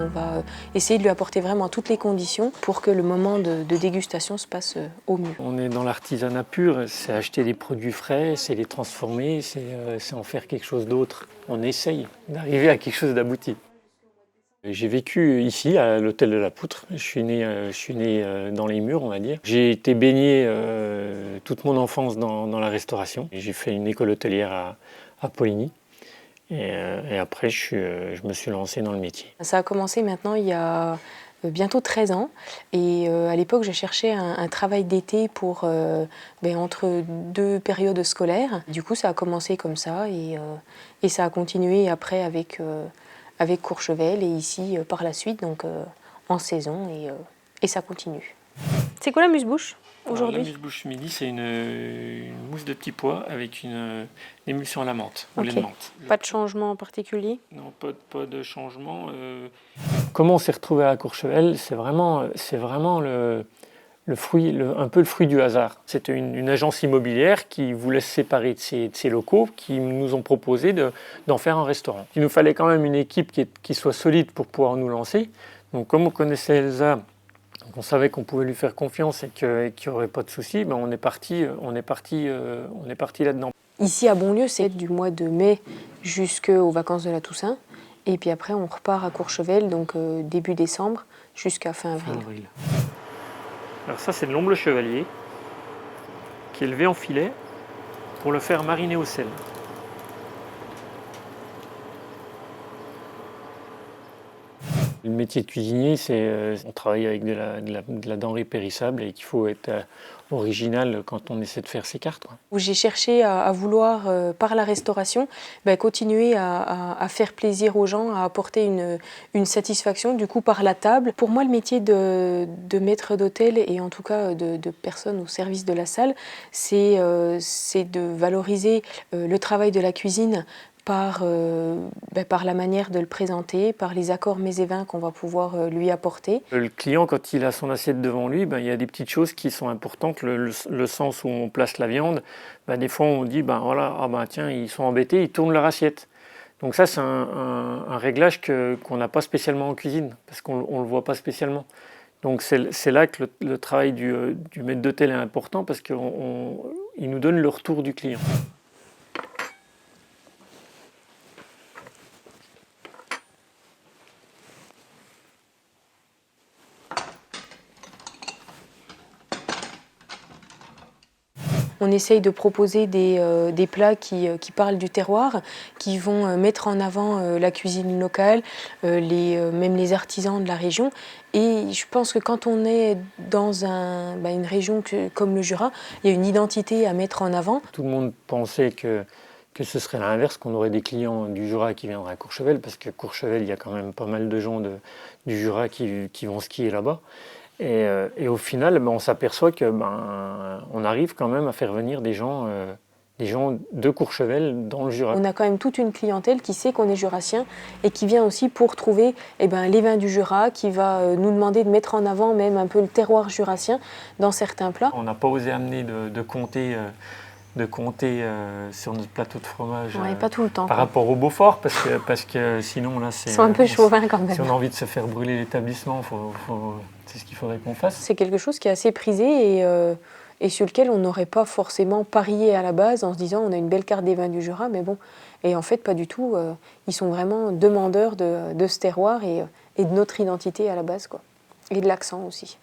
on va essayer de lui apporter vraiment toutes les conditions pour que le moment de dégustation se passe au mieux. On est dans l'artisanat pur, c'est acheter des produits frais, c'est les transformer, c'est en faire quelque chose d'autre. On essaye d'arriver à quelque chose d'abouti. J'ai vécu ici, à l'hôtel de la Poutre. Je suis né dans les murs, on va dire. J'ai été baigné toute mon enfance dans la restauration. J'ai fait une école hôtelière à Poligny. Et après, je me suis lancé dans le métier. Ça a commencé maintenant il y a bientôt 13 ans. Et à l'époque, je cherchais un travail d'été pour entre deux périodes scolaires. Du coup, ça a commencé comme ça et ça a continué après avec Courchevel et ici par la suite, donc en saison et ça continue. C'est quoi l'amuse-bouche aujourd'hui? L'amuse-bouche midi, c'est une mousse de petits pois avec une émulsion à la menthe, au lait de Ok. menthe. Pas de changement en particulier? Non, pas de changement. Comment on s'est retrouvé à Courchevel, c'est vraiment le fruit, un peu le fruit du hasard. C'était une agence immobilière qui voulait se séparer de ses locaux, qui nous ont proposé d'en faire un restaurant. Il nous fallait quand même une équipe qui soit solide pour pouvoir nous lancer. Donc comme on connaissait Elsa, on savait qu'on pouvait lui faire confiance et qu'il n'y aurait pas de souci, on est parti là-dedans. Ici à Bonlieu, c'est du mois de mai jusqu'aux vacances de la Toussaint. Et puis après, on repart à Courchevel, donc début décembre jusqu'à fin avril. Alors ça, c'est de l'omble chevalier qui est élevé en filet pour le faire mariner au sel. Le métier de cuisinier, c'est on travaille avec de la denrée périssable et qu'il faut être original quand on essaie de faire ses cartes. Où j'ai cherché à vouloir, par la restauration, continuer à faire plaisir aux gens, à apporter une satisfaction du coup par la table. Pour moi, le métier de maître d'hôtel et en tout cas de personne au service de la salle, c'est de valoriser le travail de la cuisine par la manière de le présenter, par les accords mets et vins qu'on va pouvoir lui apporter. Le client, quand il a son assiette devant lui, il y a des petites choses qui sont importantes. Le sens où on place la viande, des fois on dit, tiens, ils sont embêtés, ils tournent leur assiette. Donc ça, c'est un réglage qu'on n'a pas spécialement en cuisine, parce qu'on ne le voit pas spécialement. Donc c'est là que le travail du maître d'hôtel est important, parce qu'il nous donne le retour du client. On essaye de proposer des plats qui parlent du terroir, qui vont mettre en avant la cuisine locale, même les artisans de la région. Et je pense que quand on est dans une région comme le Jura, il y a une identité à mettre en avant. Tout le monde pensait que ce serait l'inverse, qu'on aurait des clients du Jura qui viendraient à Courchevel, parce que Courchevel, il y a quand même pas mal de gens du Jura qui vont skier là-bas. Et au final, on s'aperçoit que on arrive quand même à faire venir des gens de Courchevel dans le Jura. On a quand même toute une clientèle qui sait qu'on est jurassien et qui vient aussi pour trouver les vins du Jura, qui va nous demander de mettre en avant même un peu le terroir jurassien dans certains plats. On n'a pas osé amener de comté sur notre plateau de fromage pas tout le temps, par rapport au Beaufort, parce que sinon là c'est... Ils sont un peu chauvins quand même. Si on a envie de se faire brûler l'établissement, c'est ce qu'il faudrait qu'on fasse. C'est quelque chose qui est assez prisé et sur lequel on n'aurait pas forcément parié à la base en se disant on a une belle carte des vins du Jura, mais bon. Et en fait pas du tout, ils sont vraiment demandeurs de ce terroir et de notre identité à la base, quoi. Et de l'accent aussi.